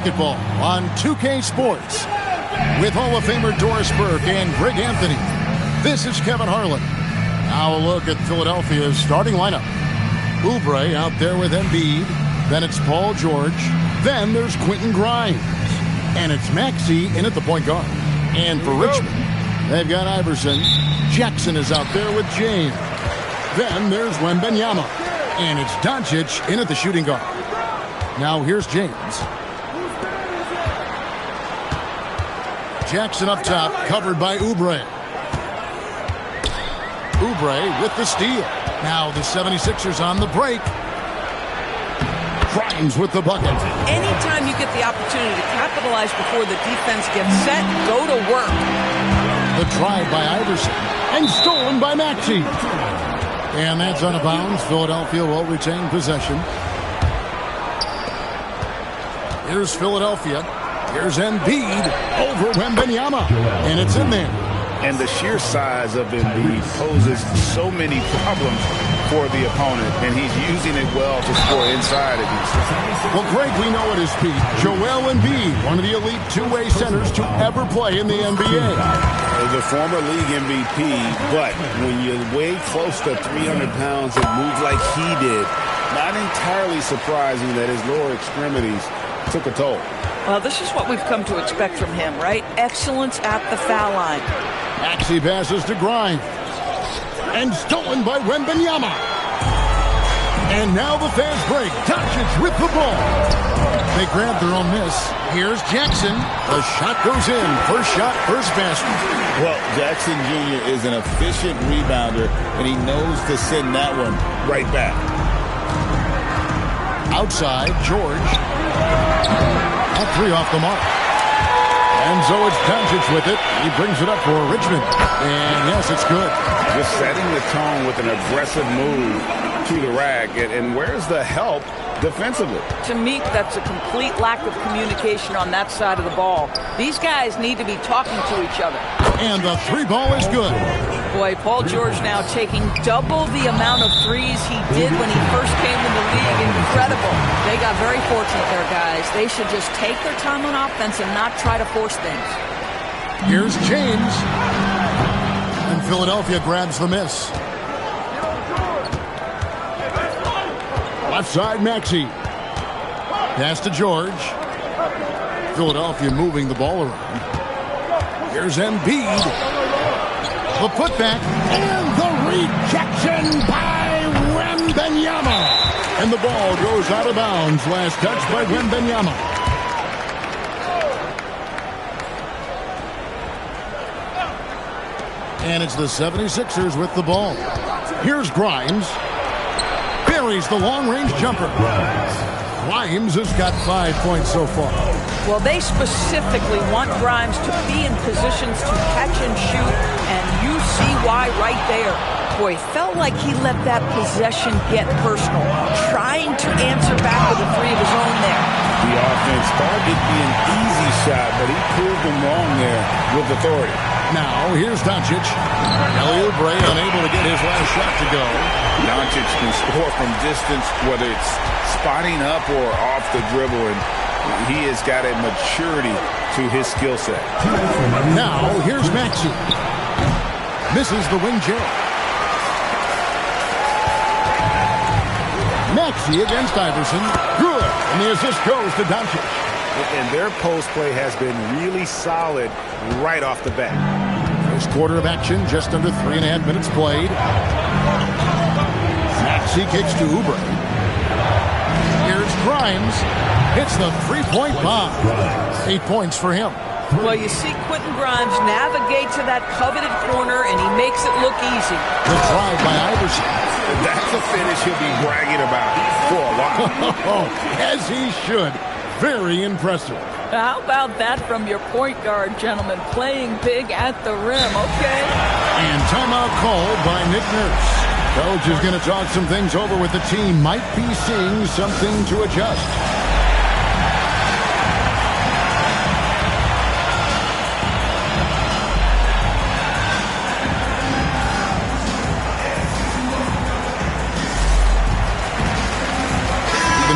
Basketball on 2K Sports with Hall of Famer Doris Burke and Greg Anthony. This is Kevin Harlan. Now a look at Philadelphia's starting lineup. Oubre out there with Embiid. Then it's Paul George. Then there's Quentin Grimes. And it's Maxey in at the point guard. And for Richmond, they've got Iverson. Jackson is out there with James. Then there's Wembanyama. And it's Doncic in at the shooting guard. Now here's James. Jackson up top, covered by Oubre. Oubre with the steal. Now the 76ers on the break. Grimes with the bucket. Anytime you get the opportunity to capitalize before the defense gets set, go to work. The drive by Iverson. And stolen by Maxey. And that's out of bounds. Philadelphia will retain possession. Here's Philadelphia. Here's Embiid over Wembanyama. And it's in there. And the sheer size of Embiid poses so many problems for the opponent, and he's using it well to score inside of him. Well, Greg, we know at his peak, Joel Embiid, one of the elite two-way centers to ever play in the NBA. The former league MVP, but when you weigh close to 300 pounds and move like he did, not entirely surprising that his lower extremities took a toll. Well, this is what we've come to expect from him, right? Excellence at the foul line. Maxey passes to Grimes. And stolen by Wembanyama. And now the fast break. Doncic with the ball. They grab their own miss. Here's Jackson. The shot goes in. First shot, first basket. Well, Jackson Jr. is an efficient rebounder, and he knows to send that one right back. Outside, George. A three off the mark. And so it's Doncic with it. He brings it up for Richmond. And yes, it's good. Just setting the tone with an aggressive move to the rack. And where's the help defensively? To me, that's a complete lack of communication on that side of the ball. These guys need to be talking to each other. And the three ball is good. Boy, Paul George now taking double the amount of threes he did when he first came in the league. Incredible. They got very fortunate there, guys. They should just take their time on offense and not try to force things. Here's James. And Philadelphia grabs the miss. Left side, Maxey. Pass to George. Philadelphia moving the ball around. Here's Embiid. The putback and the rejection by Wembanyama. And the ball goes out of bounds. Last touch by Wembanyama. And it's the 76ers with the ball. Here's Grimes. Buries the long-range jumper. Grimes has got 5 points so far. Well, they specifically want Grimes to be in positions to catch and shoot, and you see why right there. Boy, felt like he let that possession get personal, trying to answer back with a three of his own there. The offense thought it'd be an easy shot, but he proved them wrong there with authority. Now, here's Doncic. Kelly Oubre unable to get his last shot to go. Doncic can score from distance, whether it's spotting up or off the dribble, and he has got a maturity to his skill set. Now, here's Maxey. Misses the wing jab. Maxey against Iverson. Good. And the assist goes to Doncic. And their post play has been really solid right off the bat. First quarter of action, just under 3.5 minutes played. Maxey kicks to Oubre. Here's Grimes. Hits the three-point bomb. 8 points for him. Well, you see Quentin Grimes navigate to that coveted corner, and he makes it look easy. The drive by Iverson. That's a finish he'll be bragging about for a while. As he should. Very impressive. How about that from your point guard, gentlemen? Playing big at the rim, okay? And timeout called by Nick Nurse. Coach is going to talk some things over with the team. Might be seeing something to adjust.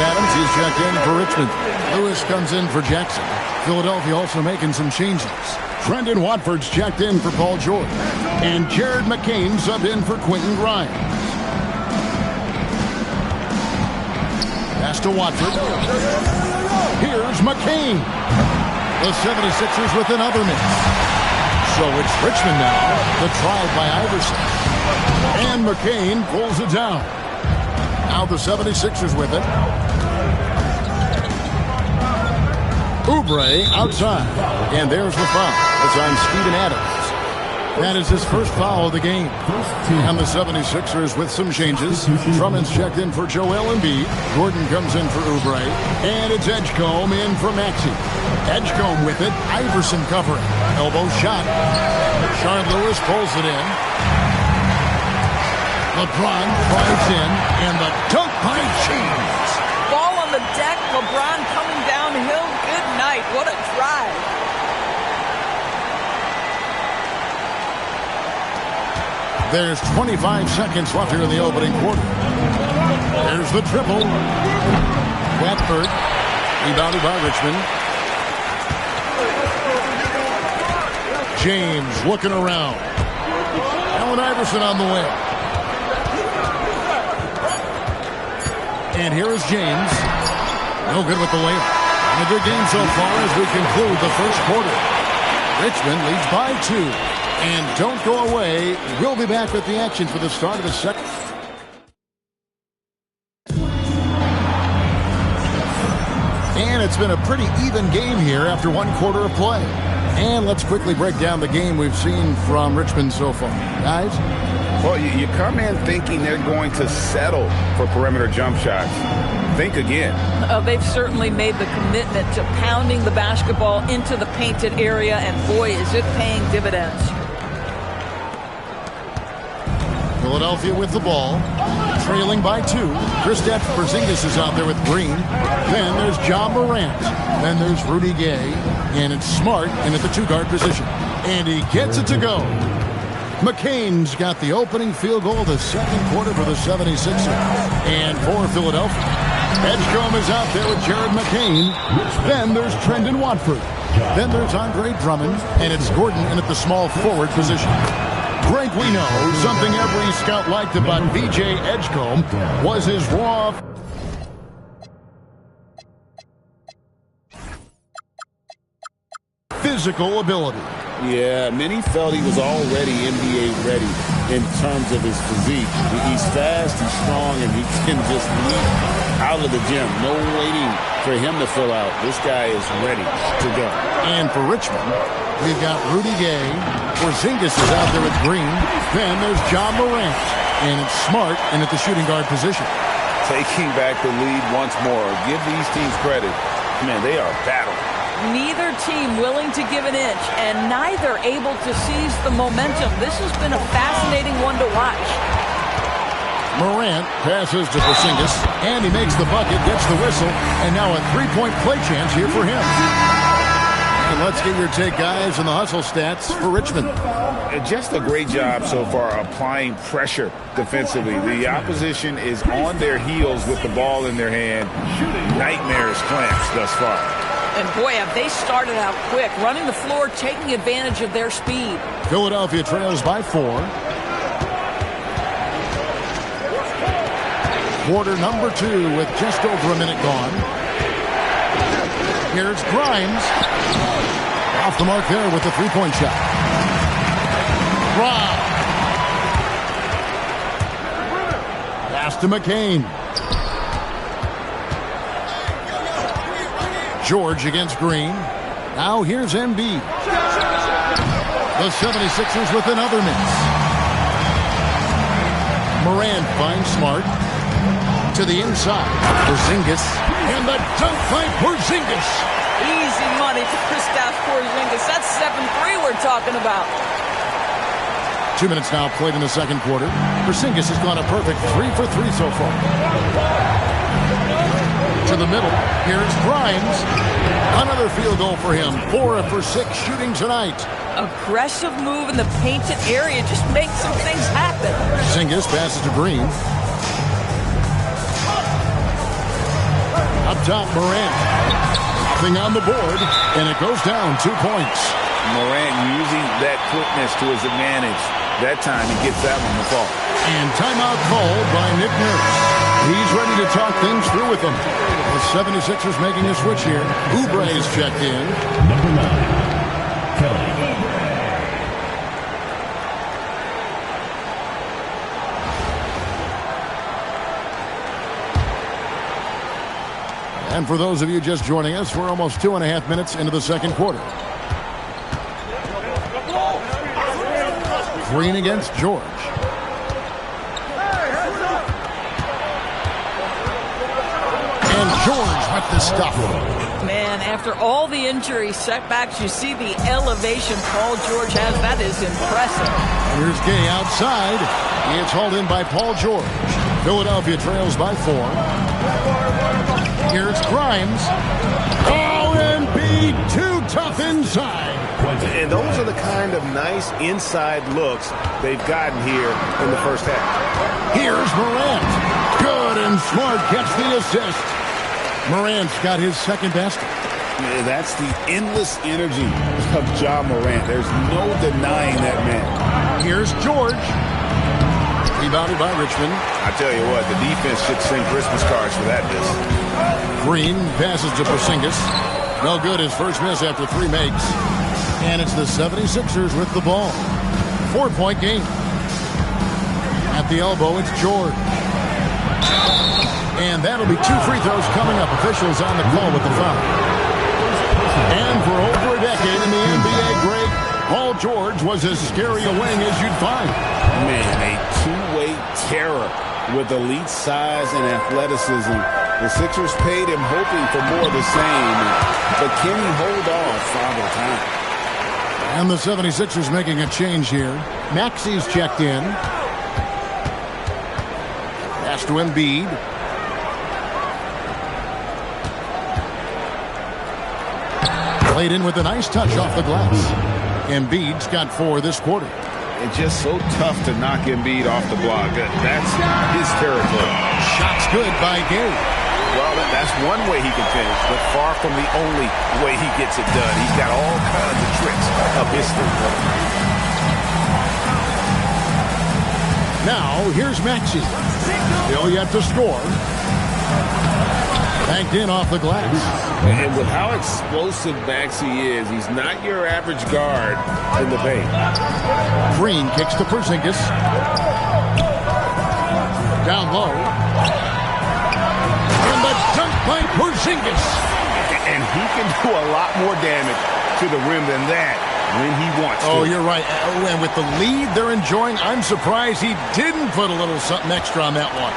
Adams is checked in for Richmond. Lewis comes in for Jackson. Philadelphia also making some changes. Brendan Watford's checked in for Paul George. And Jared McCain subbed in for Quentin Grimes. Pass to Watford. Here's McCain. The 76ers with another miss. So it's Richmond now. The trial by Iverson. And McCain pulls it down. Now the 76ers with it. Oubre outside. And there's the foul. It's on Steven Adams. That is his first foul of the game. And the 76ers with some changes. Drummond's checked in for Joel Embiid. Gordon comes in for Oubre. And it's Edgecombe in for Maxey. Edgecombe with it. Iverson covering. Elbow shot. Rashard Lewis pulls it in. LeBron drives in. And the dunk by James. Ball on the deck. LeBron coming downhill. Good night. What a drive. There's 25 seconds left here in the opening quarter. There's the triple. Watford, rebounded by Richmond. James looking around. Allen Iverson on the way. And here is James. No good with the layup. And a good game so far as we conclude the first quarter. Richmond leads by 2. And don't go away. We'll be back with the action for the start of the second. And it's been a pretty even game here after one quarter of play. And let's quickly break down the game we've seen from Richmond so far. Guys? Well, you come in thinking they're going to settle for perimeter jump shots. Think again. They've certainly made the commitment to pounding the basketball into the painted area, and boy, is it paying dividends. Philadelphia with the ball, trailing by 2. Kristaps Porzingis is out there with Green. Then there's John Morant. Then there's Rudy Gay. And it's Smart in at the 2-guard position. And he gets it to go. McCain's got the opening field goal of the second quarter for the 76ers. And for Philadelphia, Edgecombe is out there with Jared McCain. Then there's Trendon Watford. Then there's Andre Drummond. And it's Gordon in at the small forward position. Greg, we know something every scout liked about VJ Edgecombe was his raw physical ability. Yeah, many felt he was already NBA ready in terms of his physique. He's fast, he's strong, and he can just leap out of the gym. No waiting for him to fill out. This guy is ready to go. And for Richmond, we've got Rudy Gay. Porzingis is out there with Green. Then there's John Morant. And it's Smart in at the shooting guard position. Taking back the lead once more. Give these teams credit. Man, they are battling. Neither team willing to give an inch, and neither able to seize the momentum. This has been a fascinating one to watch. Morant passes to Porzingis, and he makes the bucket, gets the whistle, and now a three-point play chance here for him. And let's get your take, guys, on the hustle stats for Richmond. Just a great job so far applying pressure defensively. The opposition is on their heels with the ball in their hand. Nightmarish clamps thus far. And boy, have they started out quick, running the floor, taking advantage of their speed. Philadelphia trails by 4. Quarter number 2 with just over a minute gone. Here's Grimes. Off the mark there with the three-point shot. Wow. Pass to McCain. George against Green. Now here's Embiid. The 76ers with another miss. Morant finds Smart. To the inside. Porzingis. And the dunk by Porzingis. Easy money to Kristaps Porzingis. That's 7-3 we're talking about. 2 minutes now played in the second quarter. Porzingis has gone a perfect 3 for 3 so far. To the middle. Here's Grimes. Another field goal for him. 4 for 6 shooting tonight. Aggressive move in the painted area. Just makes some things happen. Porzingis passes to Green. Up top, Morant. Nothing on the board, and it goes down 2 points. Morant using that quickness to his advantage. That time he gets that one to fall. And timeout called by Nick Nurse. He's ready to talk things through with them. The 76ers making a switch here. Oubre is checked in. Number 9, Kelly. And for those of you just joining us, we're almost 2.5 minutes into the second quarter. Green against George. And George with the stuff. Man, after all the injury setbacks, you see the elevation Paul George has. That is impressive. Here's Gay outside. It's hauled in by Paul George. Philadelphia trails by 4. Here's Grimes. Oh, Embiid, too tough inside. And those are the kind of nice inside looks they've gotten here in the first half. Here's Morant. Good and smart gets the assist. Morant's got his second basket. Yeah, that's the endless energy of Ja Morant. There's no denying that man. Here's George. Rebounded by Richmond. I tell you what, the defense should sing Christmas cards for that miss. Green passes to Porzingis. No good, his first miss after 3 makes. And it's the 76ers with the ball. 4-point game. At the elbow, it's George. And that'll be 2 free throws coming up. Officials on the call with the foul. And for over a decade in the NBA, Greg, Paul George was as scary a wing as you'd find. Man, a two-way terror with elite size and athleticism. The Sixers paid him hoping for more of the same. But can he hold off Father Time? And the 76ers making a change here. Maxey's checked in. Pass to Embiid. Played in with a nice touch off the glass. Embiid's got 4 this quarter. It's just so tough to knock Embiid off the block. That's his territory. Shot's good by Gay. Well, that's one way he can finish, but far from the only way he gets it done. He's got all kinds of tricks up his sleeve. Now, here's Maxey. Still yet to score. Banked in off the glass. And with how explosive Maxey is, he's not your average guard in the paint. Green kicks to Porzingis. Down low. And the dunk by Porzingis. And he can do a lot more damage to the rim than that when he wants to. Oh, you're right. And with the lead they're enjoying, I'm surprised he didn't put a little something extra on that one.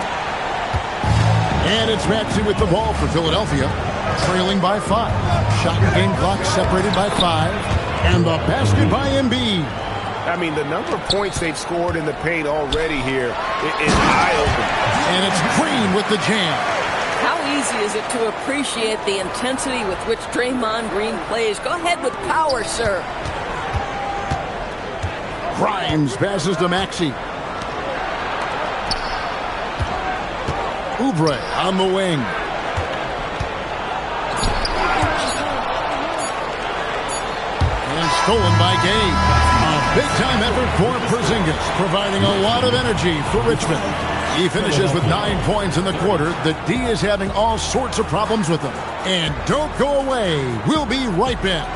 And it's Maxey with the ball for Philadelphia, trailing by 5. Shot and game clock separated by 5. And the basket by Embiid. I mean, the number of points they've scored in the paint already here is eye-opening. And it's Green with the jam. How easy is it to appreciate the intensity with which Draymond Green plays? Go ahead with power, sir. Grimes passes to Maxey. Oubre on the wing. And stolen by Gay. A big-time effort for Porzingis, providing a lot of energy for Richmond. He finishes with 9 points in the quarter. The D is having all sorts of problems with him. And don't go away. We'll be right back.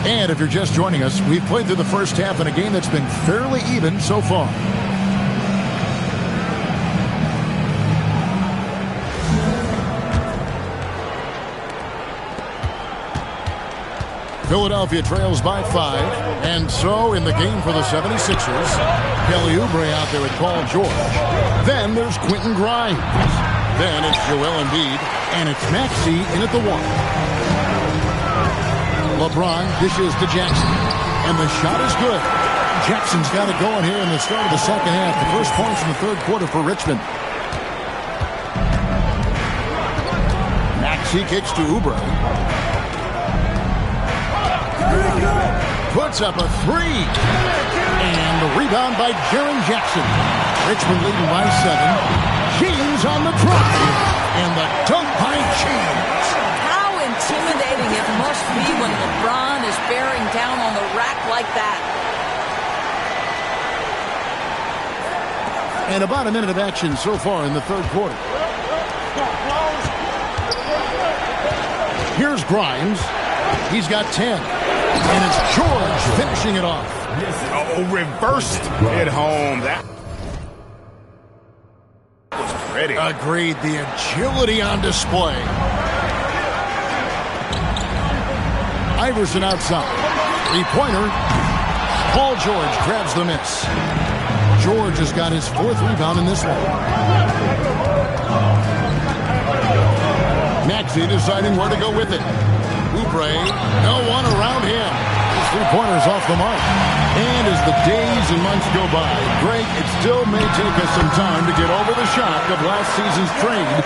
And if you're just joining us, we've played through the first half in a game that's been fairly even so far. Philadelphia trails by 5. And so in the game for the 76ers, Kelly Oubre out there with Paul George. Then there's Quentin Grimes. Then it's Joel Embiid. And it's Maxey in at the 1. LeBron dishes to Jackson. And the shot is good. Jackson's got it going here in the start of the second half. The first points in the third quarter for Richmond. Maxey kicks to Oubre. Puts up a 3. And the rebound by Jaren Jackson. Richmond leading by 7. James on the drive. And the dunk by James. How intimidating it must be when LeBron is bearing down on the rack like that. And about a minute of action so far in the third quarter. Here's Grimes. He's got 10. And it's George finishing it off. Oh, reversed it home. That was pretty. Agreed. The agility on display. Iverson outside. Three-pointer. Paul George grabs the miss. George has got his 4th rebound in this one. Maxey deciding where to go with it. Oubre, no one around him. His three-pointer's off the mark. And as the days and months go by, Greg, it still may take us some time to get over the shock of last season's trade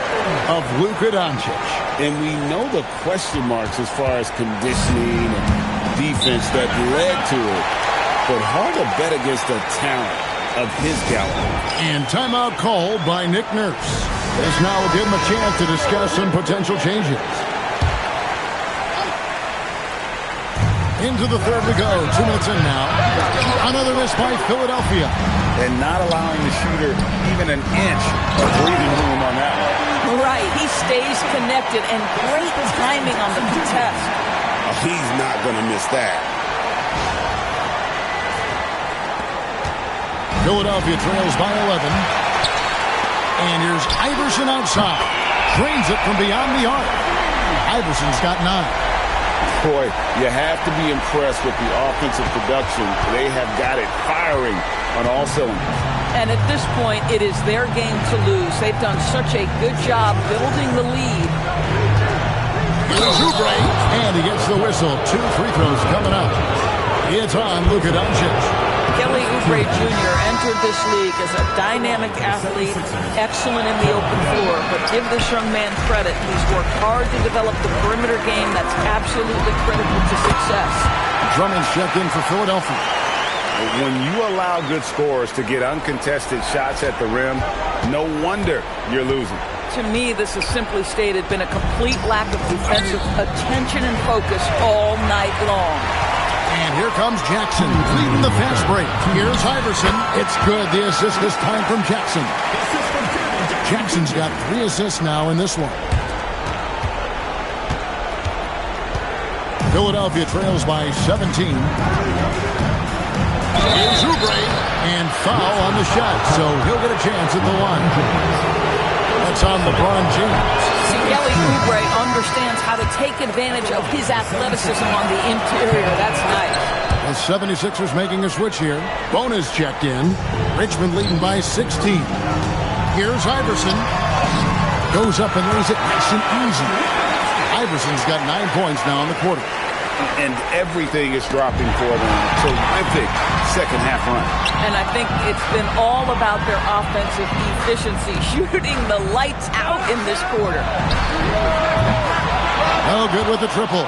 of Luka Doncic. And we know the question marks as far as conditioning and defense that led to it. But hard to bet against the talent of his caliber. And timeout called by Nick Nurse. This now will give him a chance to discuss some potential changes. Into the third we go. 2 minutes in now. Another miss by Philadelphia. And not allowing the shooter even an inch of breathing room on that one. Right, he stays connected and great timing on the contest. Oh, he's not going to miss that. Philadelphia trails by 11. And here's Iverson outside. Drains it from beyond the arc. Iverson's got 9. Boy, you have to be impressed with the offensive production. They have got it firing on all cylinders. And at this point, it is their game to lose. They've done such a good job building the lead. Here's Oubre, and he gets the whistle. 2 free throws coming up. It's on Luka Doncic. Kelly Oubre Jr. entered this league as a dynamic athlete, excellent in the open floor, but give this young man credit. He's worked hard to develop the perimeter game that's absolutely critical to success. Drummond's checked in for Philadelphia. When you allow good scorers to get uncontested shots at the rim, no wonder you're losing. To me, this has simply stated been a complete lack of defensive attention and focus all night long. And here comes Jackson, leading the fast break. Here's Iverson. It's good. The assist this time from Jackson. Jackson's got 3 assists now in this one. Philadelphia trails by 17. Here's Oubre, and foul on the shot, so he'll get a chance at the line. That's on LeBron James. See, Kelly Oubre understands how to take advantage of his athleticism on the interior. That's nice. The 76ers making a switch here. Bonus checked in. Richmond leading by 16. Here's Iverson. Goes up and lays it nice and easy. Iverson's got 9 points now in the quarter. And everything is dropping for them. Terrific second half run. And I think it's been all about their offensive efficiency, shooting the lights out in this quarter. Oh, good with the triple.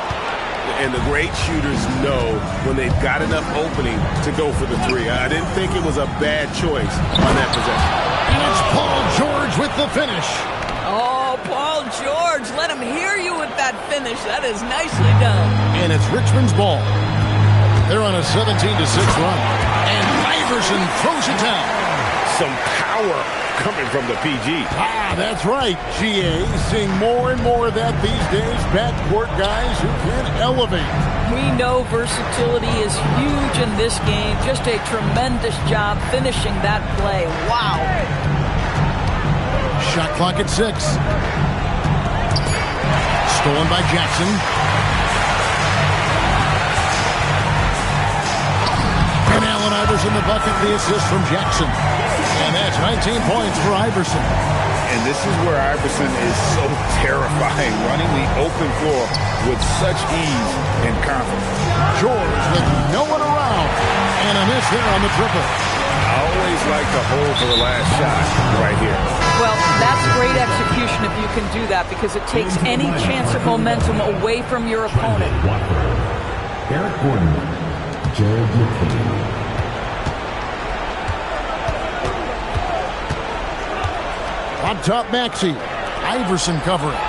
And the great shooters know when they've got enough opening to go for the 3. I didn't think it was a bad choice on that possession. And it's Paul George with the finish. Oh, Paul George, let him hear you with that finish. That is nicely done. And it's Richmond's ball. They're on a 17-6 run. And Iverson throws it down. Some power coming from the PG. That's right, GA. Seeing more and more of that these days. Backcourt guys who can elevate. We know versatility is huge in this game. Just a tremendous job finishing that play. Wow. Shot clock at 6. Stolen by Jackson. And Allen Iverson the bucket, the assist from Jackson. And that's 19 points for Iverson. And this is where Iverson is so terrifying, running the open floor with such ease and confidence. George with no one around. And a miss there on the triple. I always like to hold for the last shot right here. Well, that's great execution if you can do that, because it takes any chance of momentum away from your opponent. Eric Gordon, Jared McKee. On top, Maxey. Iverson covering.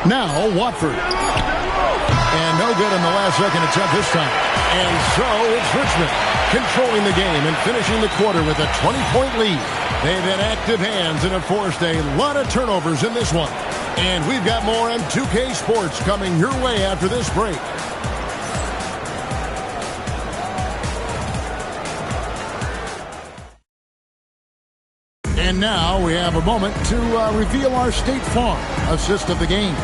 Now, Watford. And no good in the last second attempt this time. And so it's Richmond controlling the game and finishing the quarter with a 20-point lead. They've had active hands and have forced a lot of turnovers in this one. And we've got more on 2K Sports coming your way after this break. And now we have a moment to reveal our State Farm assist of the game.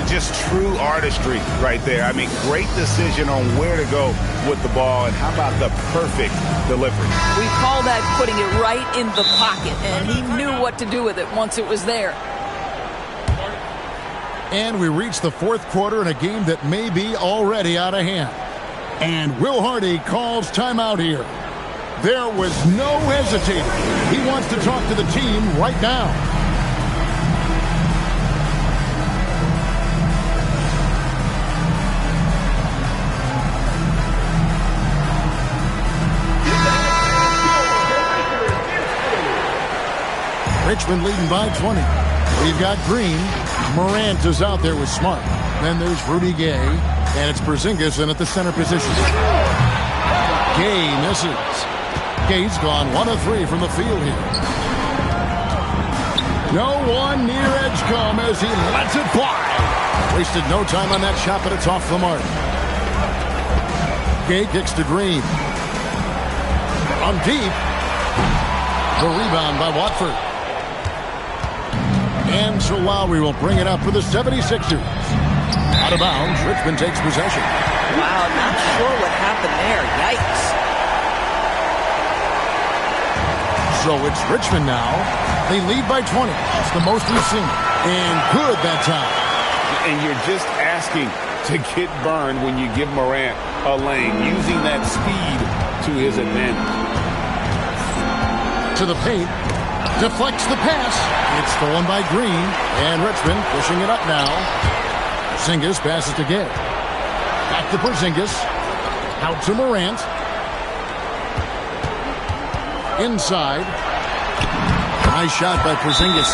Just true artistry right there. I mean, great decision on where to go with the ball, and how about the perfect delivery? We call that putting it right in the pocket, and he knew what to do with it once it was there. And we reach the fourth quarter in a game that may be already out of hand. And Will Hardy calls timeout here. There was no hesitating. He wants to talk to the team right now. Richmond leading by 20. We've got Green. Morant is out there with Smart. Then there's Rudy Gay. And it's Porzingis in at the center position. Gay misses. Gay's gone 1 of 3 from the field here. No one near Edgecombe as he lets it fly. Wasted no time on that shot, but it's off the mark. Gay kicks to Green. On deep. The rebound by Watford. And so Lowry will bring it up for the 76ers. Out of bounds, Richmond takes possession. Wow, not sure what happened there. Yikes. So it's Richmond now. They lead by 20. It's the most we've seen. And good that time. And you're just asking to get burned when you give Morant a lane, using that speed to his advantage. To the paint. Deflects the pass. It's stolen by Green. And Richmond pushing it up now. Porzingis passes to Gay. Back to Porzingis. Out to Morant. Inside. Nice shot by Porzingis.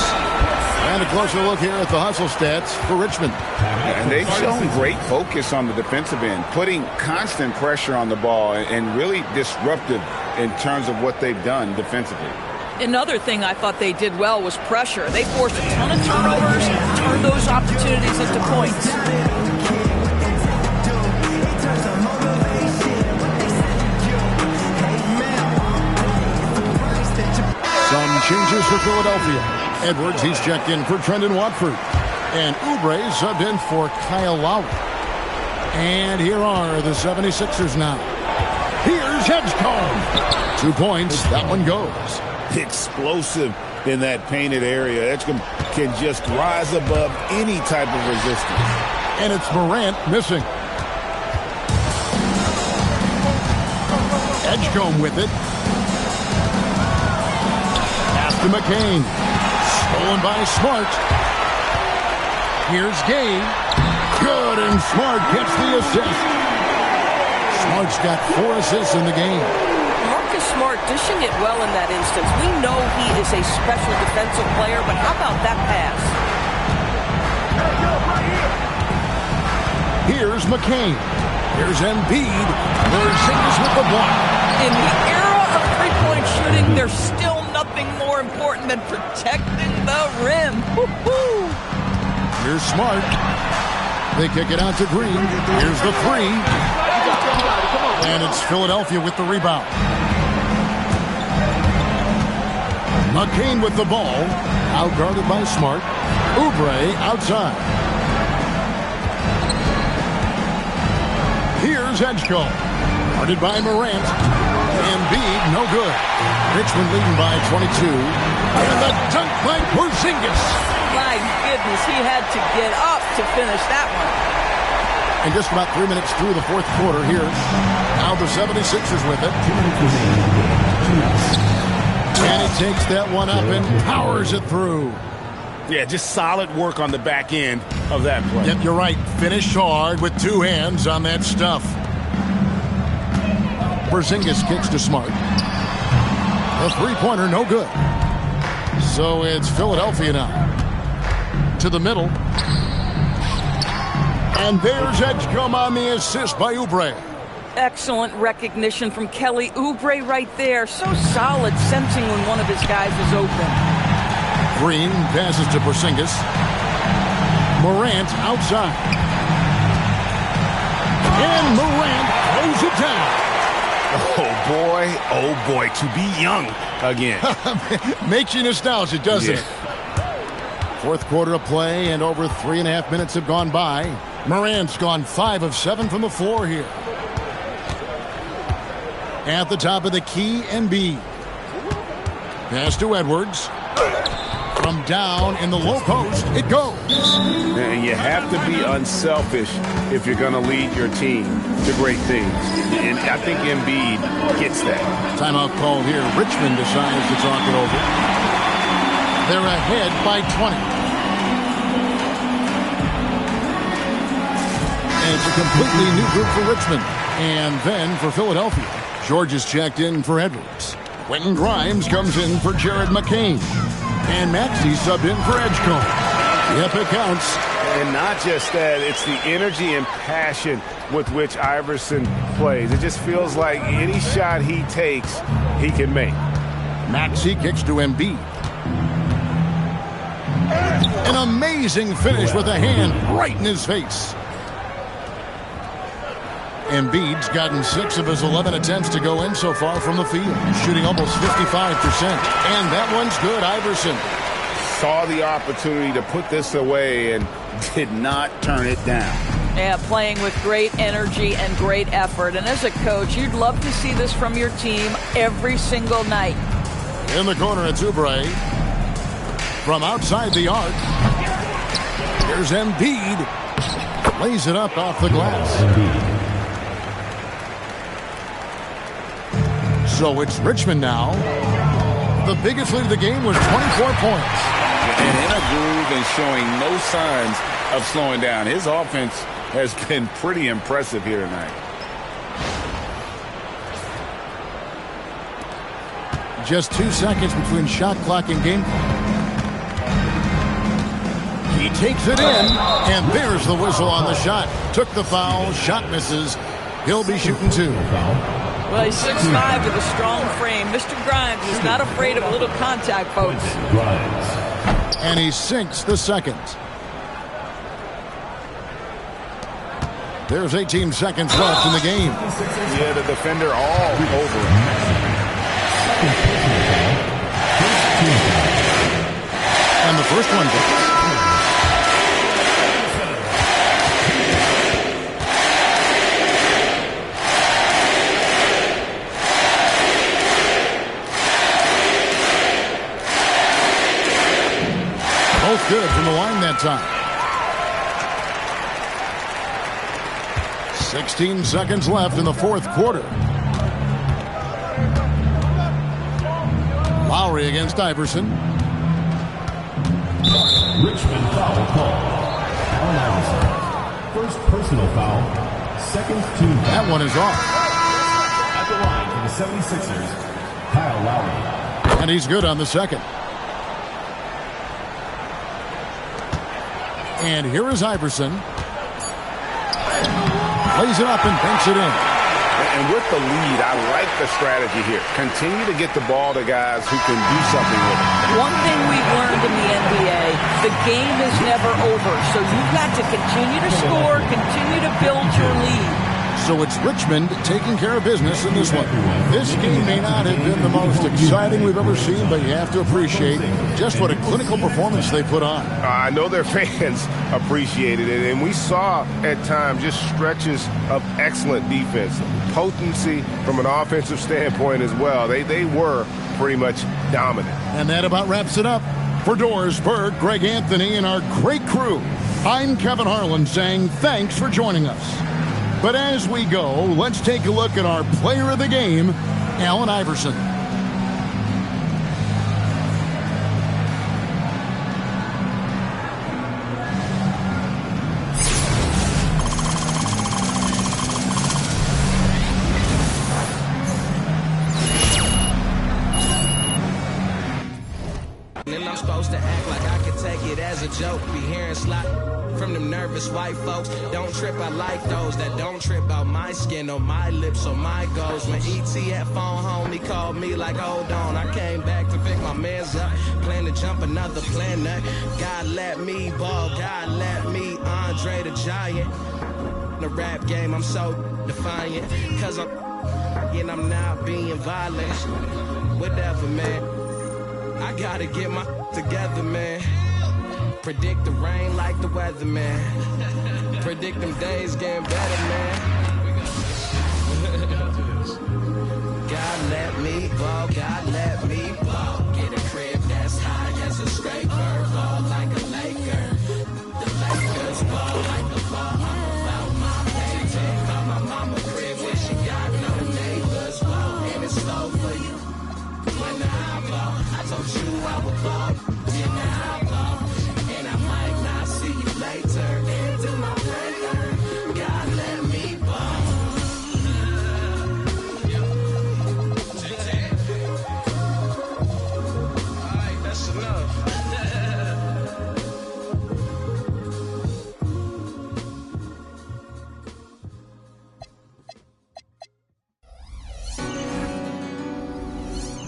And a closer look here at the hustle stats for Richmond. And they've shown great focus on the defensive end, putting constant pressure on the ball and really disruptive in terms of what they've done defensively. Another thing I thought they did well was pressure. They forced a ton of turnovers, turned those opportunities into points. Some changes for Philadelphia. Edwards, he's checked in for Trendon Watford. And Oubre subbed in for Kyle Lowry. And here are the 76ers now. Here's Edgecombe. 2 points. That one goes. Explosive in that painted area. Edgecombe can just rise above any type of resistance. And it's Morant missing. Edgecombe with it. Pass to McCain. Stolen by Smart. Here's Gay. Good, and Smart gets the assist. Smart's got 4 assists in the game. Marcus Smart dishing it well in that instance. We know he is a special defensive player, but how about that pass? Here's McCain. Here's Embiid. Porzingis with the block. In the era of three-point shooting, there's still nothing more important than protecting the rim. Woo-hoo. Here's Smart. They kick it out to Green. Here's the three. And it's Philadelphia with the rebound. McCain with the ball. Outguarded by Smart. Oubre outside. Here's Edgecombe. Guarded by Morant. Embiid, no good. Richmond leading by 22. And the dunk by Porzingis. My goodness, he had to get up to finish that one. And just about 3 minutes through the fourth quarter here. Now the 76ers with it. And he takes that one up and powers it through. Yeah, just solid work on the back end of that play. Yep, you're right. Finished hard with two hands on that stuff. Porzingis kicks to Smart. A three-pointer, no good. So it's Philadelphia now. To the middle. And there's Edgecombe on the assist by Oubre. Excellent recognition from Kelly Oubre right there. So solid, sensing when one of his guys is open. Green passes to Porzingis. Morant outside. And Morant throws it down. Oh boy, to be young again. Makes you nostalgic, doesn't it? Fourth quarter of play, and over 3.5 minutes have gone by. Morant's gone 5 of 7 from the floor here. At the top of the key, Embiid. Pass to Edwards. From down in the low post, it goes. And you have to be unselfish if you're going to lead your team to great things. And I think Embiid gets that. Timeout called here. Richmond decides to talk it over. They're ahead by 20. And it's a completely new group for Richmond. And then for Philadelphia, George is checked in for Edwards. Quentin Grimes comes in for Jared McCain. And Maxey subbed in for Edgecombe. Yep, it counts. And not just that, it's the energy and passion with which Iverson plays. It just feels like any shot he takes, he can make. Maxey kicks to Embiid. An amazing finish with a hand right in his face. Embiid's gotten 6 of his 11 attempts to go in so far from the field, shooting almost 55%. And that one's good. Iverson saw the opportunity to put this away and did not turn it down. Yeah, playing with great energy and great effort. And as a coach, you'd love to see this from your team every single night. In the corner, it's Oubre. From outside the arc, here's Embiid. Lays it up off the glass. So it's Richmond now. The biggest lead of the game was 24 points. And in a groove and showing no signs of slowing down. His offense has been pretty impressive here tonight. Just 2 seconds between shot clock and game clock. He takes it in, and there's the whistle on the shot. Took the foul, shot misses. He'll be shooting 2. Well, he's 6'5" with a strong frame. Mr. Grimes is not afraid of a little contact, folks. And he sinks the second. There's 18 seconds left in the game. Yeah, the defender all over him. And the first one goes. Both good from the line that time. 16 seconds left in the fourth quarter. Lowry against Iverson. Richmond foul call. Allen Iverson. First personal foul. Second team foul. That one is off. At the line for the 76ers, Kyle Lowry. And he's good on the second. And here is Iverson. Plays it up and banks it in. And with the lead, I like the strategy here. Continue to get the ball to guys who can do something with it. One thing we've learned in the NBA, the game is never over. So you've got to continue to score, continue to build your lead. So it's Richmond taking care of business in this one. This game may not have been the most exciting we've ever seen, but you have to appreciate just what a clinical performance they put on. I know their fans appreciated it, and we saw at times just stretches of excellent defense, potency from an offensive standpoint as well. They were pretty much dominant. And that about wraps it up. For Doris Burke, Greg Anthony, and our great crew, I'm Kevin Harlan saying thanks for joining us. But as we go, let's take a look at our player of the game, Allen Iverson. And I'm supposed to act like I can take it as a joke. Be hearing slap from them nervous white folks. Don't trip, I like those that don't trip out my skin or my lips or my goals. When E.T. had phone home, he called me like, hold on. I came back to pick my mans up, plan to jump another planet. God let me ball, God let me Andre the Giant. The rap game, I'm so defiant, cause I'm not being violent. Whatever, man, I gotta get my together, man. Predict the rain like the weather, man. Predict them days getting better, man. God let me ball, God let me ball. Get a crib that's high as a scraper, ball like a Laker. The Lakers ball like the ball. I'm about my paycheck. Call my mama crib where she got no neighbors, ball. And it's slow for you. When I ball, I told you I would ball. Yeah, now I ball. And I might not see you later. Into my prayer, God let me ball. Alright, that's enough.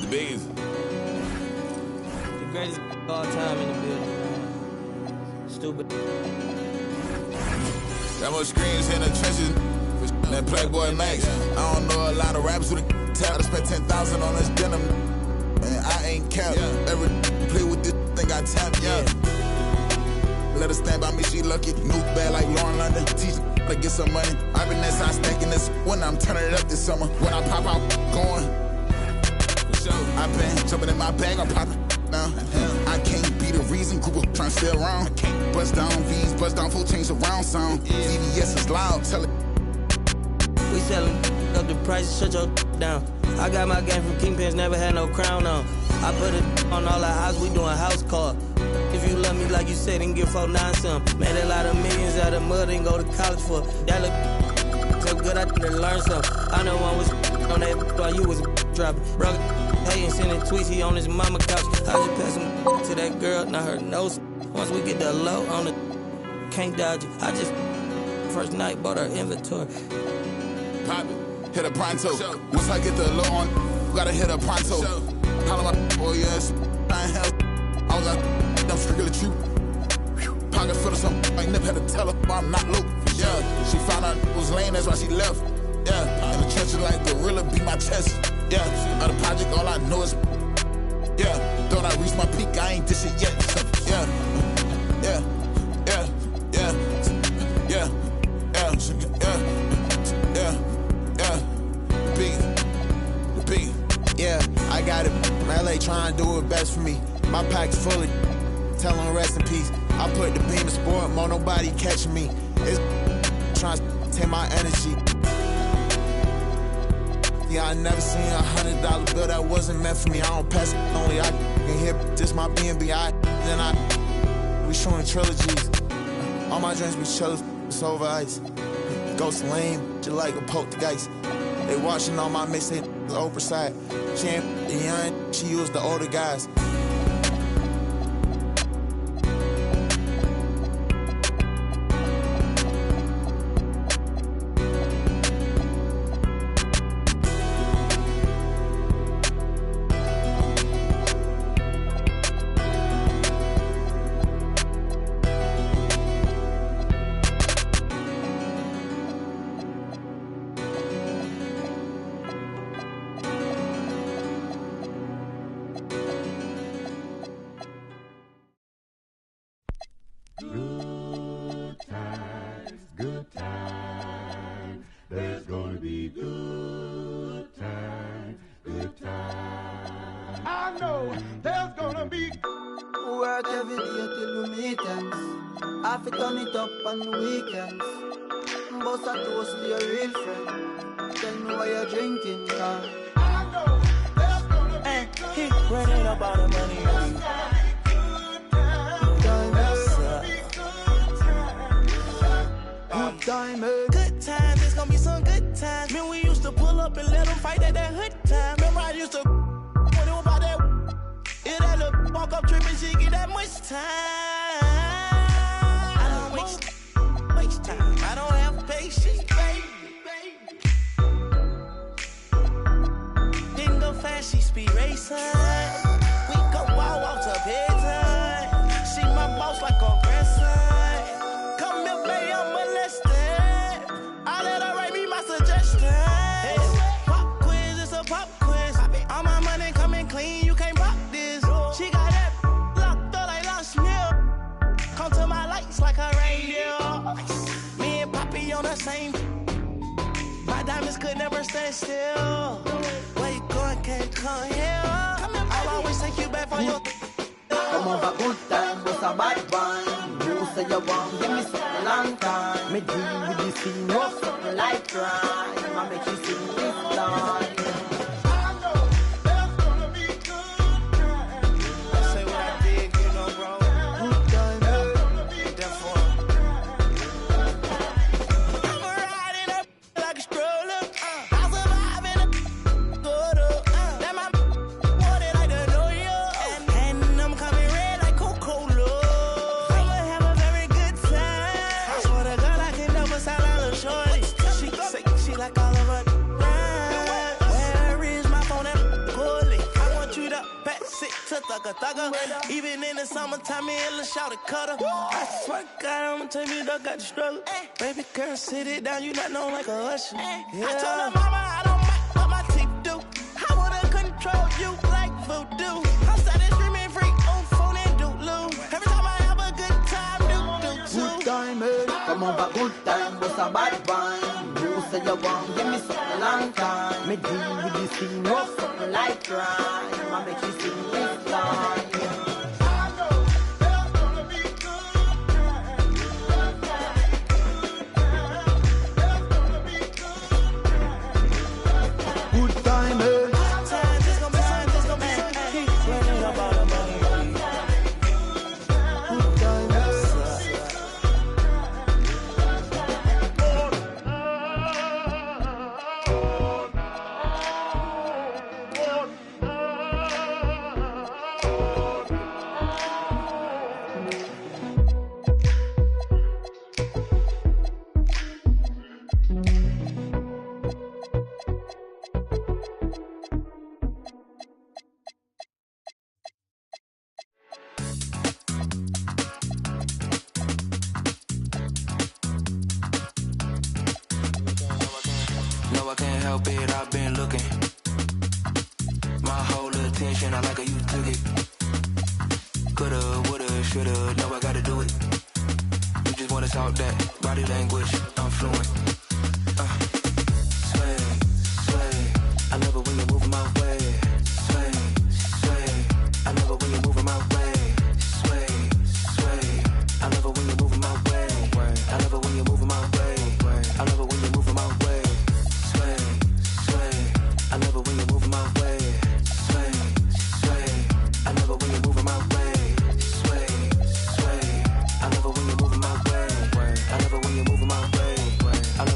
The biggest. The greatest of all time in the building. Stupid. Got more screens in the trenches than Playboy Max. I don't know a lot of rappers who tap. I spent 10,000 on this denim, and I ain't cap. Every play with this thing I tap, Let her stand by me, she lucky. New bad like Lauren London. Teach her to get some money. I've been inside stacking this when I'm turning it up this summer. When I pop out, going. I've been jumping in my bag, I'm popping now. I can't be the reason Google trying to stay around. I can't bust down V's, bust down full change around sound. CVS is loud, tell it. We sellin' up the price, shut your down. I got my game from Kingpins, never had no crown on. I put it on all our house, we doing house call. If you love me like you said, then give 4-9 some. Made a lot of millions out of mud and go to college for. That look so good, I done learn something. I know one was on that while you was dropping. Bro, hey, and sending tweets, he on his mama couch. I just passed him to that girl, not her nose. Once we get the low on the, can't dodge it. I just, first night, bought her inventory. Pop it, hit a pronto. Once I get the low on, gotta hit a pronto. Holla my, oh yes, I ain't hell. I was like, I'm strictly true. Pocket full of something, I never had to tell her, I'm not low. Yeah, she found out it was lame, that's why she left. Yeah, in the trenches like gorilla beat my chest. Yeah, out of project, all I know is, yeah, thought I reached my peak, I ain't this shit yet. Yeah, yeah, yeah, yeah, yeah, yeah, yeah, yeah, the big. Yeah, I got it. LA trying to do it best for me. My pack's full of, tell them rest in peace. I put the beam in sport, more nobody catching me. It's trying to take my energy. Yeah, I never seen $100 bill that wasn't meant for me. I don't pass it only. I can hear just my BNB. We showing trilogies. All my drinks be chillin', it's over ice. Ghost lame, just like a poltergeist. They watching all my mixtape oversight. She ain't the young, she used the older guys. good time. There's gonna be good time, good time. I know there's gonna be work every day till we meet ends. Have to turn it up on the weekends. Bust a toast to your real friend. Tell me why you're drinking, man. I know there's gonna be good He running up all the money. Good times, it's gonna be some good times. Man, we used to pull up and let them fight at that hood time. Remember I used to when it was about that. If that little walk up tripping, she get that much time. I don't waste time. I don't have patience, baby. Didn't go fast, she speed racing. We go walk to bedtime. She my boss like a grandson. Come here, baby, I'm molested. I let her write me my suggestions. Hey, pop quiz, it's a pop quiz. All my money coming clean, you can't pop this. She got that locked up like Lost Mill. Come to my lights like a reindeer. Me and Poppy on the same. My diamonds could never stand still. Where you going, can't come here. I'll always take you back for your. Come over, good time, what's a bad wine? You say you want, give me something long time. Me deal with this thing, no something like crime. I make you sing this line. I know there's gonna be good time. Say what I did, you know, bro. Good time, Therefore, I'm riding up like a stroller. I'm surviving a good up. That my wanted like the know you. And I'm coming red like Coca-Cola. I'ma have a very good time. I swear to God, I can never sound like a shorty. She say she like all of her. Where is my phone at? Cooley. I want you to pass it to thugger. Even in the summertime, me and Lil' Shawty cutter. I swear to God, I'ma tell you, dog got the struggle. Baby girl, sit it down, you not known like a usher. Yeah. I told her mama I don't mind what my teeth do. I wanna control you like voodoo. I'm started streaming freak on phone and doodloo. Every time I have a good time, do too. good time, come over, good time, what's a bad wine? You say you want, give me something long time. Me deal with this thing, no something like crime. I make you sing this line. I know there's gonna be good time. There's gonna be good time. Good time, Times, it's gonna be fun, it's gonna be fun. Keep running up all the money. good time. No, I can't help it, I've been looking. My whole attention, I like how you took it. Coulda, woulda, shoulda, no, I gotta do it. You just wanna talk that body language, I'm fluent. Sway, sway, I love it when you're moving my way. Sway, sway, I love it when you're moving my way. Sway, sway, I love it when you're moving my way. I love it when you're moving my way. I love it when you're moving my way. Sway, sway, I love it when you're moving my way. Sway, sway, I love it when you're moving my way. Sway, sway, I love it when you're moving my way. I love it when you're moving my way. I love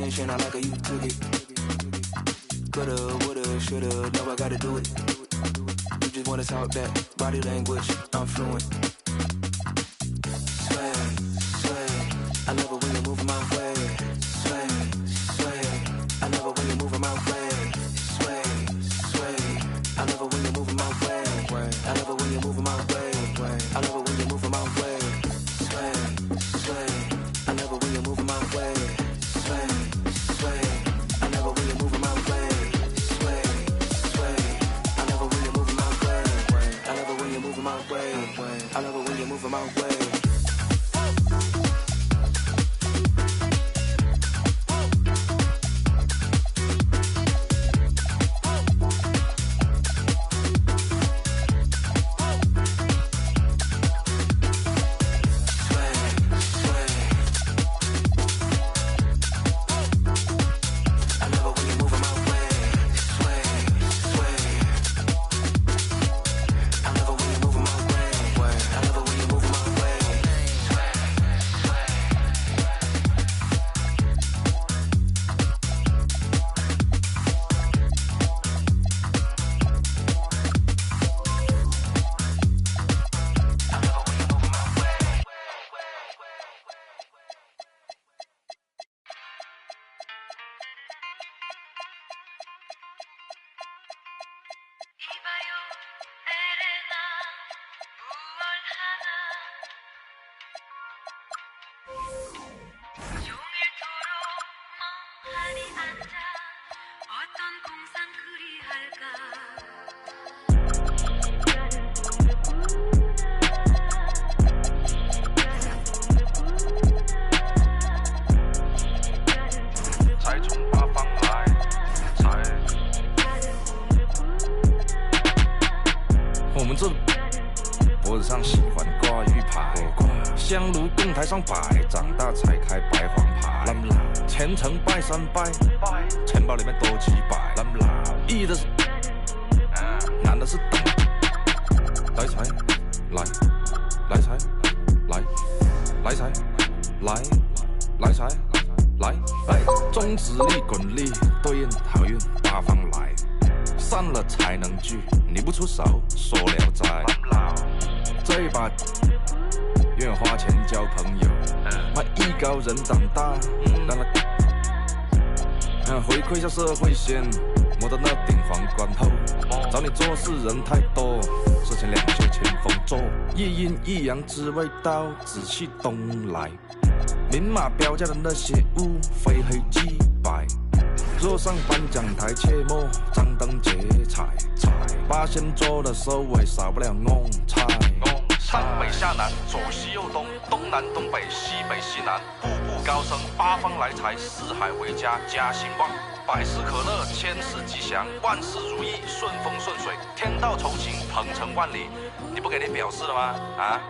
attention, I like how you took it. Coulda, woulda, shoulda, now I gotta do it. You just wanna talk that body language, I'm fluent. Sway, sway, I love it when you're moving my way. Sway, sway, I love it when you're moving my way. Sway, sway, I love it when you're moving my way. I love it when you're moving my way. I love it when you're moving my way. Sway, sway, I love it when you're moving my way. Sway, sway, I love it when you're moving my way. Sway, sway, I love it when you're moving my way. I love it when you're moving my way. I love it when you're moving my way.香炉供台上摆，长大才开白黄牌。虔诚拜三拜，钱包里面多几百。易的是，难的是等。来财，来，来财，来，来财，来，来财，来。中指力滚力对应好运八方来，散了才能聚，你不出手说了斋。这一把。愿花钱交朋友，把艺高人长大，让他回馈下社会先，摸到那顶皇冠后，找你做事人太多，事情两袖清风做，一阴一阳之谓道，紫气东来，明码标价的那些物，非黑即白。若上颁奖台，切莫张灯结彩，八仙桌的收尾少不了弄菜。上北下南，左西右东，东南东北，西北西南，步步高升，八方来财，四海为家，家兴旺，百事可乐，千事吉祥，万事如意，顺风顺水，天道酬勤，鹏程万里。你不给点表示了吗？啊？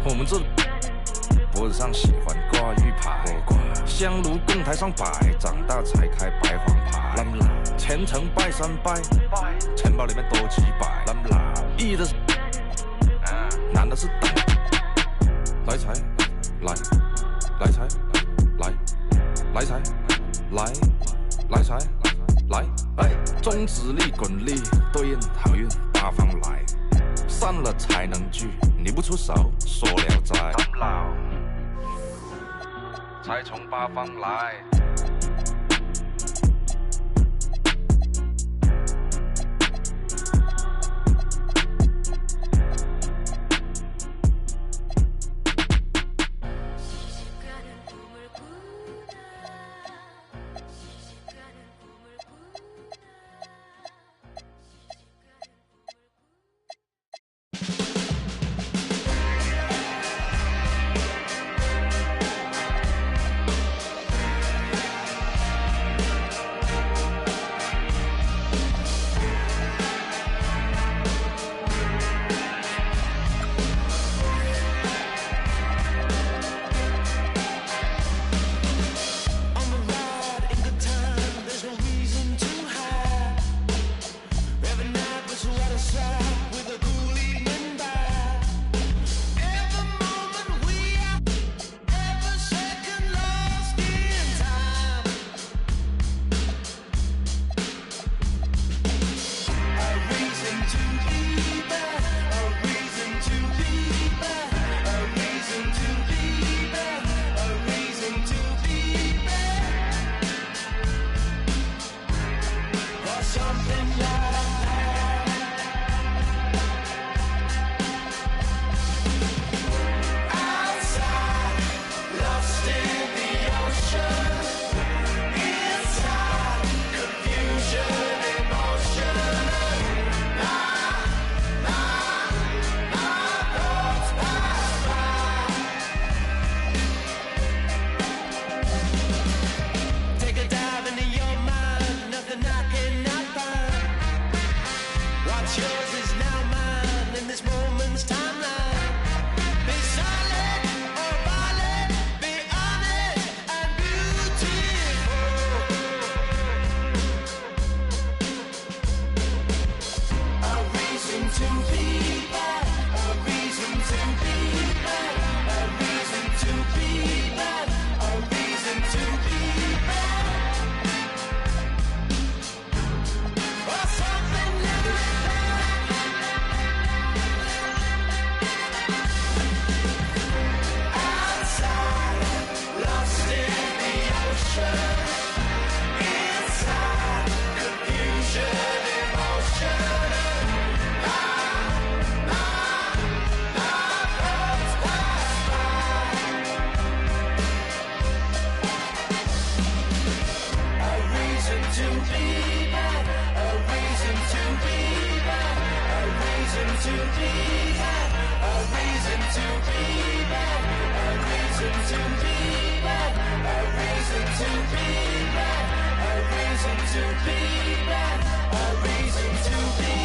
我们这脖子上喜欢挂玉牌，香炉供台上摆，长大才开白黄牌。虔诚拜三拜，钱包里面多几百。易的是。难的是等，来财，来，来财，来，来财，来，来财，来，中指力滚力对应好运八方来，散了才能聚，你不出手说了斋。财从八方来。to be mad. A reason to be mad. A reason to be mad. A reason to be mad. A reason to be mad. A reason to be